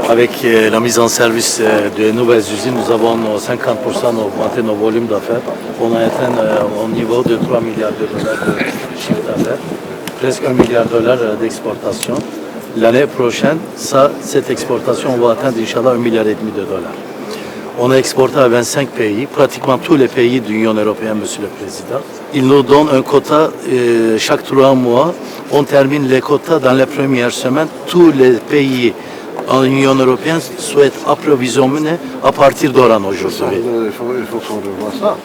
avec la mise en service de nouvelles usines, nous avons 50% augmenté nos volumes d'affaires. On a atteint au niveau de 3 milliards de dollars de chiffre d'affaires, presque 1 milliard de dollars d'exportation. L'année prochaine, cette exportation, on va atteindre, Inch'Allah, 1,5 milliard de dollars. On a exporté à 25 pays, pratiquement tous les pays de l'Union européenne, Monsieur le Président. Ils nous donnent un quota chaque 3 mois. On termine les quotas dans les premières semaines. Tous les pays en Union européenne souhaitent approvisionner à partir d'Oran aujourd'hui. Il faut qu'on revoie ça.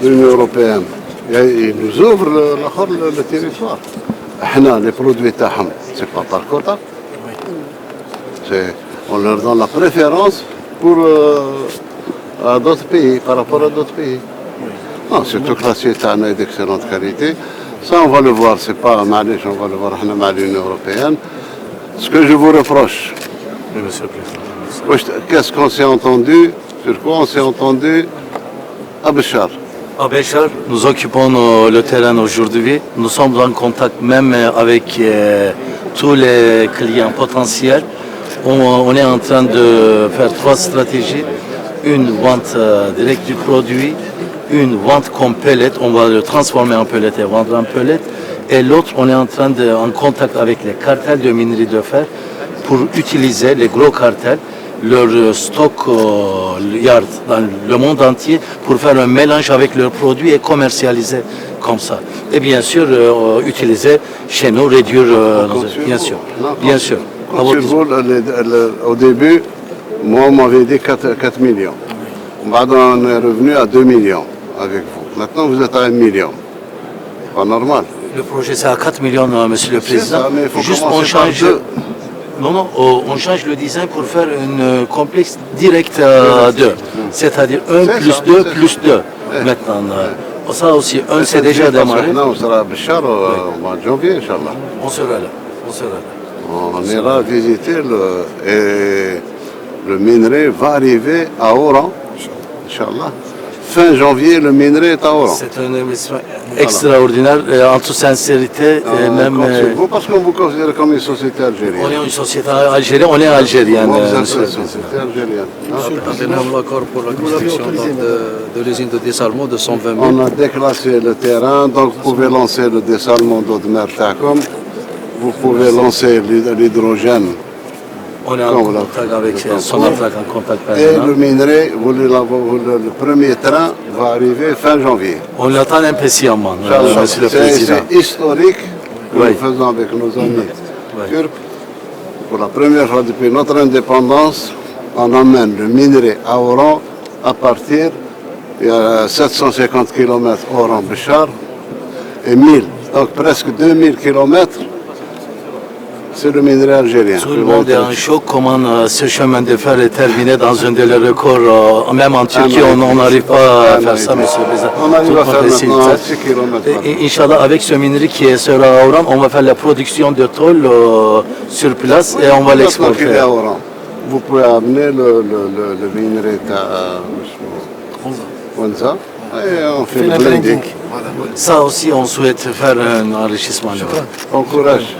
L'Union européenne, ils nous ouvrent le territoire. Les produits TAHAM, ce n'est pas par quota. On leur donne la préférence pour d'autres pays, par rapport à d'autres pays. Non, surtout que l'acier est d'excellente qualité. Ça, on va le voir, c'est pas mal, on va le voir à l'Union européenne. Ce que je vous reproche, Oui, Monsieur le Président. qu'est-ce qu'on s'est entendu, sur quoi on s'est entendu à Béchar. À Béchar, nous occupons le terrain aujourd'hui. Nous sommes en contact même avec tous les clients potentiels. On est en train de faire 3 stratégies. Une vente directe du produit, une vente comme pellet, on va le transformer en pellet et vendre en pellet. Et l'autre, on est en contact avec les cartels de minerie de fer pour utiliser les gros cartels, leur stock yard dans le monde entier pour faire un mélange avec leurs produits et commercialiser comme ça. Et bien sûr, utiliser chez nous, réduire, bien sûr. Bien sûr. Au début, moi, on m'avait dit 4 millions. Maintenant, on est revenu à 2 millions avec vous. Maintenant, vous êtes à 1 million. Pas normal. Le projet, c'est à 4 millions, Monsieur le Président. Ça, mais il faut juste commencer par deux. Non, on change le design pour faire une complexe directe à 2. C'est-à-dire 1 plus 2 plus 2. Maintenant, ça aussi, 1 c'est déjà démarré. Non, on sera à Béchar au mois de janvier, Inch'Allah. On sera là. On ira visiter et le minerai va arriver à Oran, Inch'Allah. Fin janvier, le minerai est à Oran. C'est un investissement extraordinaire, en toute sincérité. Même, parce qu'on vous considère comme une société algérienne. on est une société algérienne, on est algérien. Vous êtes une société algérienne. Nous l'accord pour la construction de l'usine de dessalement de 120 000. On a déclassé le terrain, donc vous pouvez lancer le dessalement d'eau de mer Takom. Vous pouvez lancer l'hydrogène. On est en contact avec Sonatrach, en contact Et permanent. le minerai, le premier train va arriver fin janvier. On l'attend impatiemment, Monsieur le C'est Président. historique que Oui. nous faisons avec nos amis Oui. turcs. Pour la première fois depuis notre indépendance, on emmène le minerai à Oran à partir, il y a 750 km Oran-Béchar et 1000, donc presque 2000 km. C'est le minerai algérien. Tout le monde est en choc comment ce chemin de fer est terminé dans un délai record. Même en Turquie, on n'arrive pas à faire ça, Monsieur le Président. On arrive Tout le à monde faire essaie de maintenant faire. 6 km. Et Inch'Allah, avec ce minerai qui sera à Oran, on va faire la production de tôle sur place et on va l'exporter. Qu'il est à Oran. Vous pouvez amener le minerai à Wanza et on fait le blending. Ça aussi, on souhaite faire un enrichissement. Bon courage.